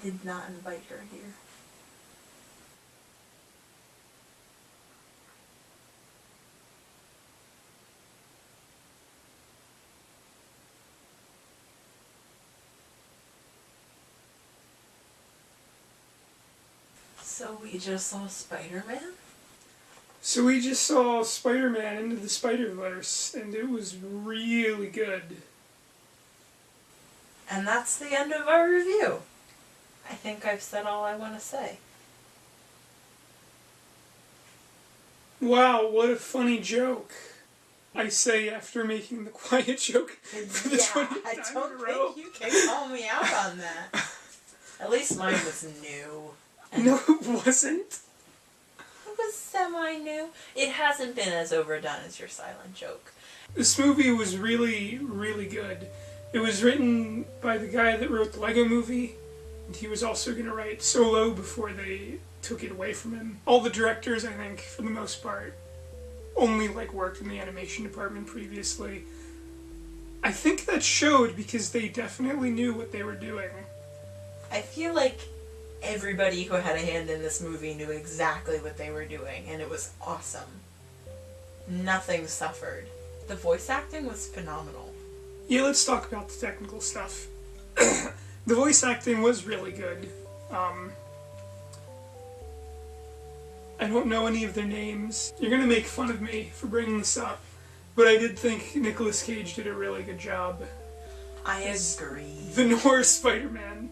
did not invite her here. So we just saw Spider-Man? So we just saw Spider-Man Into the Spider-Verse, and it was really good. And that's the end of our review. I think I've said all I want to say. Wow, what a funny joke. I say after making the quiet joke for the 20th time I don't in a row. think you can call me out on that. At least mine was new. No, it wasn't. It was semi-new. It hasn't been as overdone as your silent joke. This movie was really, really good. It was written by the guy that wrote the Lego Movie, and he was also going to write Solo before they took it away from him. All the directors, I think, for the most part, only worked in the animation department previously. I think that showed because they definitely knew what they were doing. I feel like everybody who had a hand in this movie knew exactly what they were doing, and it was awesome. Nothing suffered. The voice acting was phenomenal. Yeah, let's talk about the technical stuff. The voice acting was really good. I don't know any of their names. You're gonna make fun of me for bringing this up, but I did think Nicolas Cage did a really good job. I agree. The Norse Spider-Man.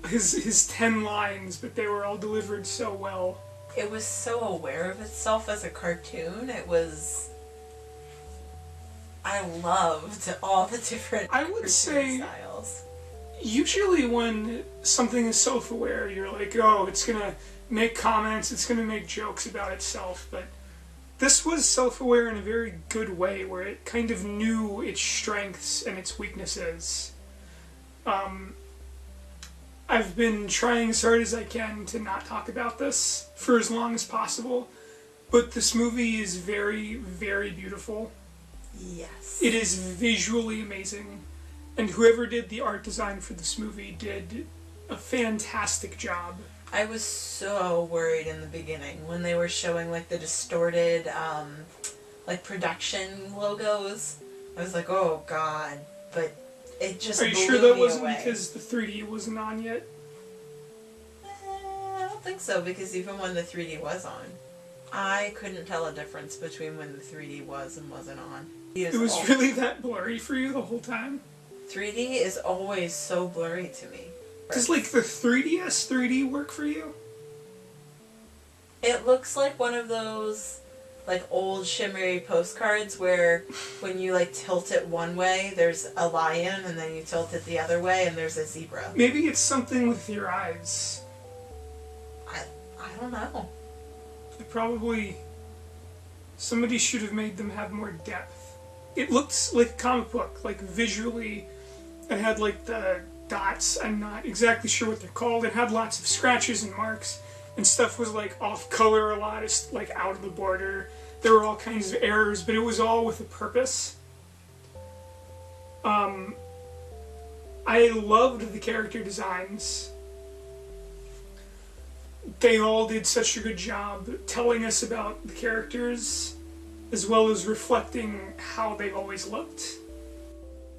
His 10 lines, but they were all delivered so well. It was so aware of itself as a cartoon. It was... I loved all the different I would say styles. Usually when something is self-aware, you're like, oh, it's gonna make comments, it's gonna make jokes about itself, but this was self-aware in a very good way, where it kind of knew its strengths and its weaknesses. I've been trying as hard as I can to not talk about this for as long as possible, but this movie is very, very beautiful. Yes. It is visually amazing, and whoever did the art design for this movie did a fantastic job. I was so worried in the beginning when they were showing the distorted production logos. I was like, oh god, but it just Are you blew sure that me wasn't away. because the 3D wasn't on yet? I don't think so, because even when the 3D was on, I couldn't tell a difference between when the 3D was and wasn't on. It was really that blurry for you the whole time? 3D is always so blurry to me. Does the 3DS 3D work for you? It looks like one of those old shimmery postcards where when you tilt it one way there's a lion, and then you tilt it the other way and there's a zebra. Maybe it's something with your eyes. I don't know. Probably somebody should have made them have more depth. It looked like a comic book, visually. It had the dots, I'm not exactly sure what they're called. It had lots of scratches and marks, and stuff was off color a lot, it's out of the border. There were all kinds of errors, but it was all with a purpose. I loved the character designs. They all did such a good job telling us about the characters, as well as reflecting how they always looked.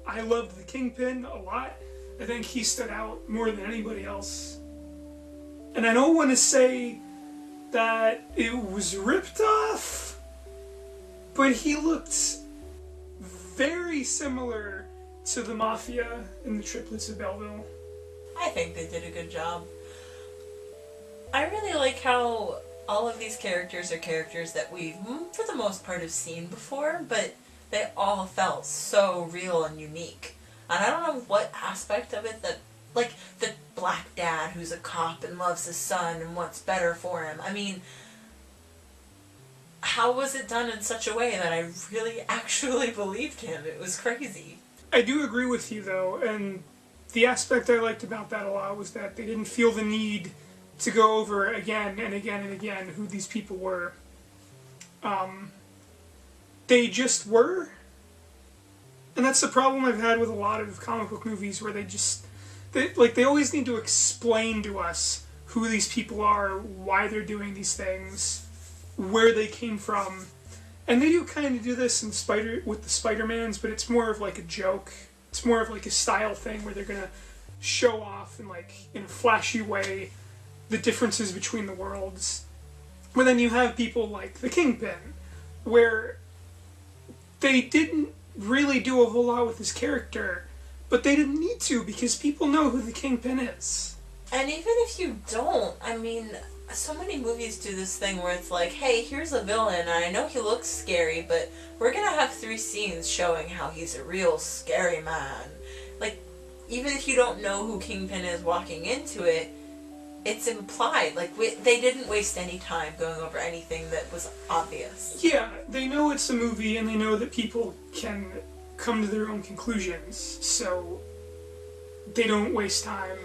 I loved the Kingpin a lot. I think he stood out more than anybody else. And I don't want to say that it was ripped off, but he looked very similar to the Mafia in the Triplets of Belleville. I think they did a good job. I really like how all of these characters are characters that we've, for the most part, have seen before, but they all felt so real and unique. And I don't know what aspect of it that, the black dad who's a cop and loves his son and wants better for him. I mean, how was it done in such a way that I really actually believed him? It was crazy. I do agree with you, though, and the aspect I liked about that a lot was that they didn't feel the need to go over again and again and again who these people were. They just were. And that's the problem I've had with a lot of comic book movies, where they They always need to explain to us who these people are, why they're doing these things, where they came from. And they do kind of do this with the Spider-Mans, but it's more of like a joke. It's more of like a style thing where they're gonna show off in a flashy way the differences between the worlds. But then you have people like the Kingpin, where they didn't really do a whole lot with his character, but they didn't need to because people know who the Kingpin is. And even if you don't, I mean, so many movies do this thing where it's like, hey, here's a villain, and I know he looks scary, but we're gonna have 3 scenes showing how he's a real scary man. Like, even if you don't know who Kingpin is walking into it, it's implied. Like, they didn't waste any time going over anything that was obvious. Yeah, they know it's a movie, and they know that people can come to their own conclusions, so they don't waste time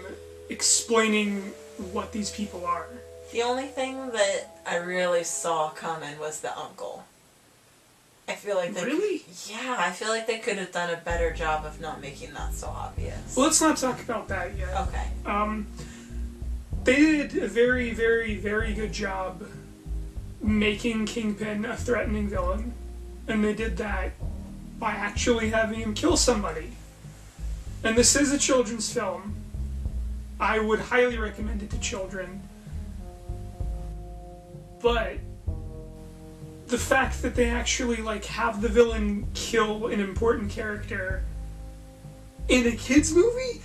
explaining what these people are. The only thing that I really saw coming was the uncle. I feel like they Really? Yeah, I feel like they could have done a better job of not making that so obvious. Well, let's not talk about that yet. Okay. They did a very, very, very good job making Kingpin a threatening villain, and they did that by actually having him kill somebody. And this is a children's film. I would highly recommend it to children. But the fact that they actually have the villain kill an important character in a kids movie,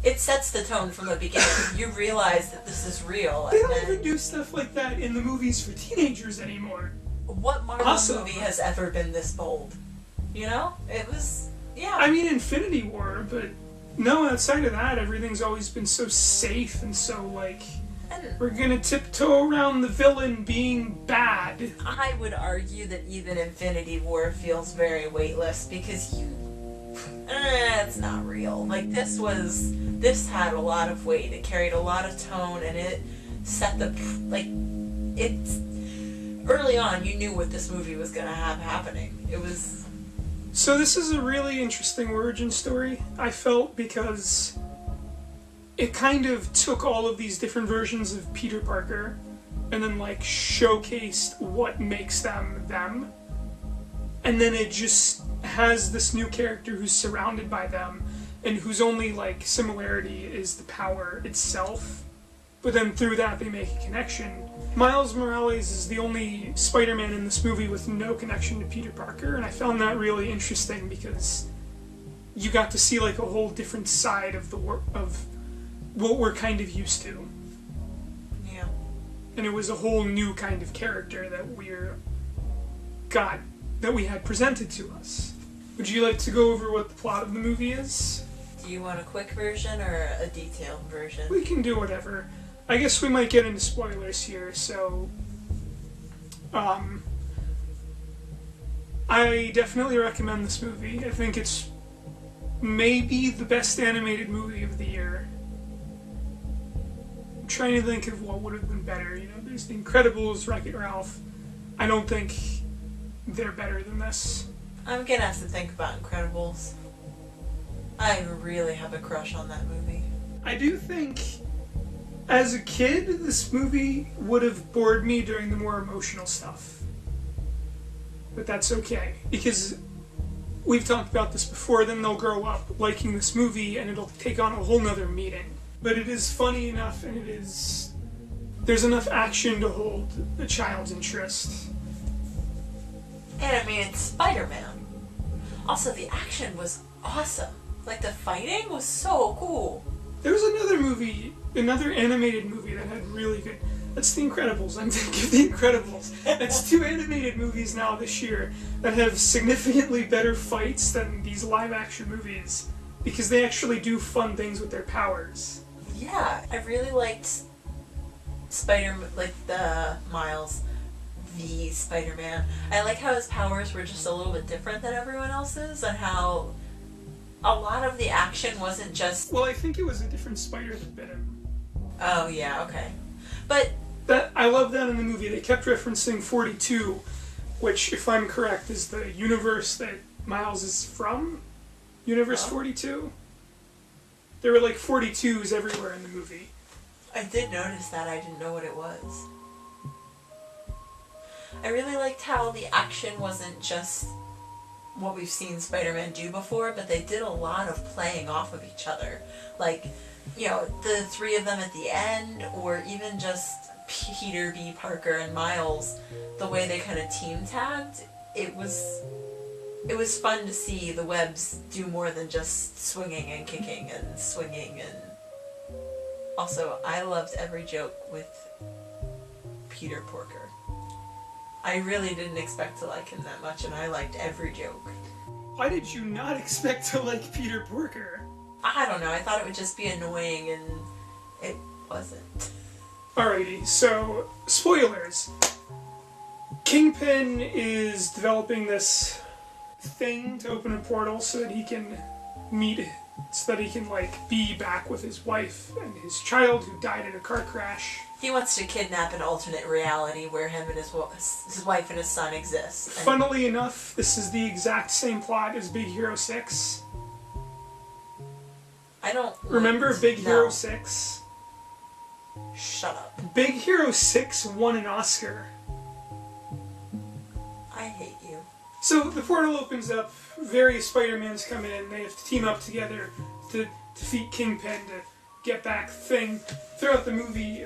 it sets the tone from the beginning. You realize that this is real. They don't even do stuff like that in the movies for teenagers anymore. What Marvel movie has ever been this bold? You know? It was... Yeah. I mean, Infinity War, but no, outside of that, everything's always been so safe and so, we're gonna tiptoe around the villain being bad. I would argue that even Infinity War feels very weightless because it's not real. This had a lot of weight. It carried a lot of tone, and it set it's... Early on, you knew what this movie was gonna have happening. It was... So this is a really interesting origin story, I felt, because it kind of took all of these different versions of Peter Parker and then showcased what makes them them. And then it just has this new character who's surrounded by them and whose only similarity is the power itself. But then through that they make a connection. Miles Morales is the only Spider-Man in this movie with no connection to Peter Parker, and I found that really interesting because you got to see a whole different side of of what we're kind of used to. Yeah. And it was a whole new kind of character that we had presented to us. Would you like to go over what the plot of the movie is? Do you want a quick version or a detailed version? We can do whatever. I guess we might get into spoilers here, so... I definitely recommend this movie. I think it's maybe the best animated movie of the year. I'm trying to think of what would have been better. There's The Incredibles, Wreck-It Ralph. I don't think they're better than this. I'm gonna have to think about Incredibles. I really have a crush on that movie. I do think, as a kid, this movie would have bored me during the more emotional stuff. But that's okay, because we've talked about this before, then they'll grow up liking this movie and it'll take on a whole nother meaning. But it is funny enough and there's enough action to hold a child's interest. And I mean, it's Spider-Man. Also, the action was awesome. The fighting was so cool. There was another animated movie that had really good... That's The Incredibles. I'm thinking of The Incredibles. That's 2 animated movies now this year that have significantly better fights than these live-action movies because they actually do fun things with their powers. Yeah, I really liked the Miles v. Spider-Man. I like how his powers were just a little bit different than everyone else's and how a lot of the action wasn't just... Well, I think it was a different spider that bit him. Oh, yeah, okay. But... I love that in the movie. They kept referencing 42, which, if I'm correct, is the universe that Miles is from. Universe 42. There were like 42s everywhere in the movie. I did notice that. I didn't know what it was. I really liked how the action wasn't just what we've seen Spider-Man do before, but they did a lot of playing off of each other. Like, you know, the three of them at the end, or even just Peter, B. Parker, and Miles, the way they kind of team tagged, it was fun to see the webs do more than just swinging and kicking and swinging. And also, I loved every joke with Peter Porker. I really didn't expect to like him that much, and I liked every joke. Why did you not expect to like Peter Porker? I don't know, I thought it would just be annoying, and it wasn't. Alrighty, so, spoilers. Kingpin is developing this thing to open a portal so that he can like, be back with his wife and his child who died in a car crash. He wants to kidnap an alternate reality where him and his wife and his son exist. And funnily enough, this is the exact same plot as Big Hero 6. I don't... Remember Big Hero 6? Shut up. Big Hero 6 won an Oscar. I hate you. So the portal opens up, various Spider-Mans come in, they have to team up together to defeat Kingpin to get back thing. Throughout the movie,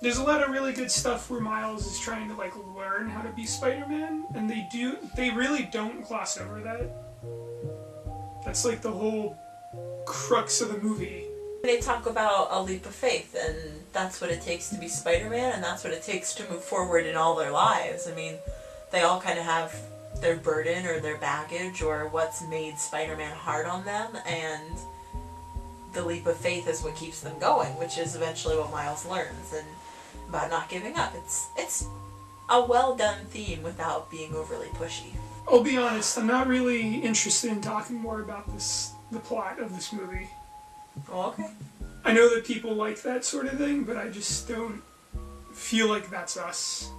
there's a lot of really good stuff where Miles is trying to, like, learn how to be Spider-Man, and they really don't gloss over that. That's, like, the whole crux of the movie. They talk about a leap of faith, and that's what it takes to be Spider-Man, and that's what it takes to move forward in all their lives. I mean, they all kind of have their burden or their baggage or what's made Spider-Man hard on them, and the leap of faith is what keeps them going, which is eventually what Miles learns, and about not giving up. It's a well-done theme without being overly pushy. I'll be honest, I'm not really interested in talking more about the plot of this movie. Oh, okay. I know that people like that sort of thing, but I just don't feel like that's us.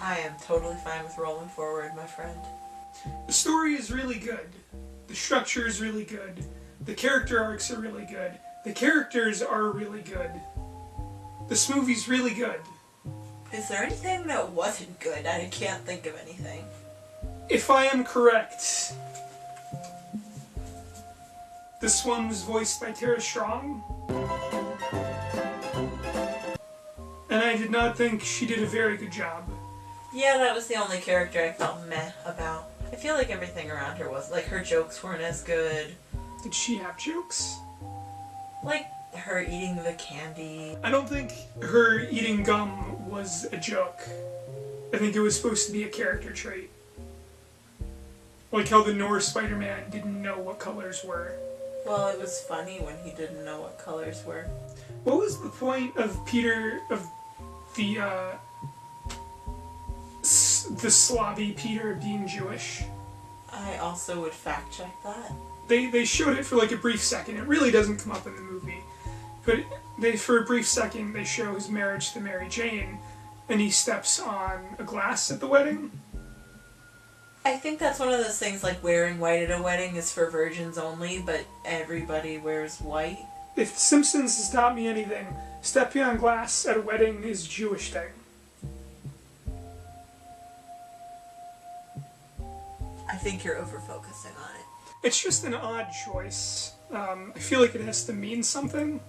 I am totally fine with rolling forward, my friend. The story is really good. The structure is really good. The character arcs are really good. The characters are really good. This movie's really good. Is there anything that wasn't good? I can't think of anything. If I am correct, this one was voiced by Tara Strong. And I did not think she did a very good job. Yeah, that was the only character I felt meh about. I feel like everything around her was, like, her jokes weren't as good. Did she have jokes? Like, her eating the candy. I don't think her eating gum was a joke. I think it was supposed to be a character trait. Like how the Norse Spider-Man didn't know what colors were. Well, it was funny when he didn't know what colors were. What was the point of the slobby Peter being Jewish? I also would fact check that. They showed it for like a brief second. It really doesn't come up in the movie. But for a brief second, they show his marriage to Mary Jane, and he steps on a glass at the wedding. I think that's one of those things, like wearing white at a wedding is for virgins only, but everybody wears white. If The Simpsons has taught me anything, stepping on glass at a wedding is a Jewish thing. I think you're over-focusing on it. It's just an odd choice. I feel like it has to mean something.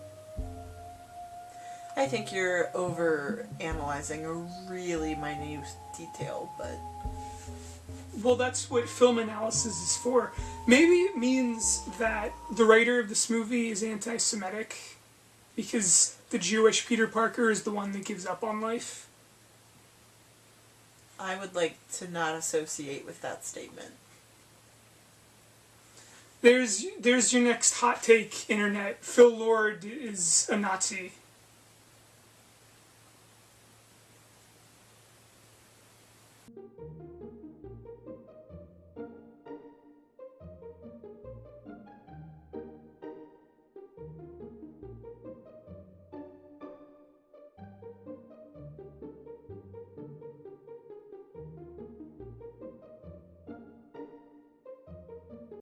I think you're over-analyzing a really minute detail, but... Well, that's what film analysis is for. Maybe it means that the writer of this movie is anti-Semitic, because the Jewish Peter Parker is the one that gives up on life. I would like to not associate with that statement. There's your next hot take, internet. Phil Lord is a Nazi.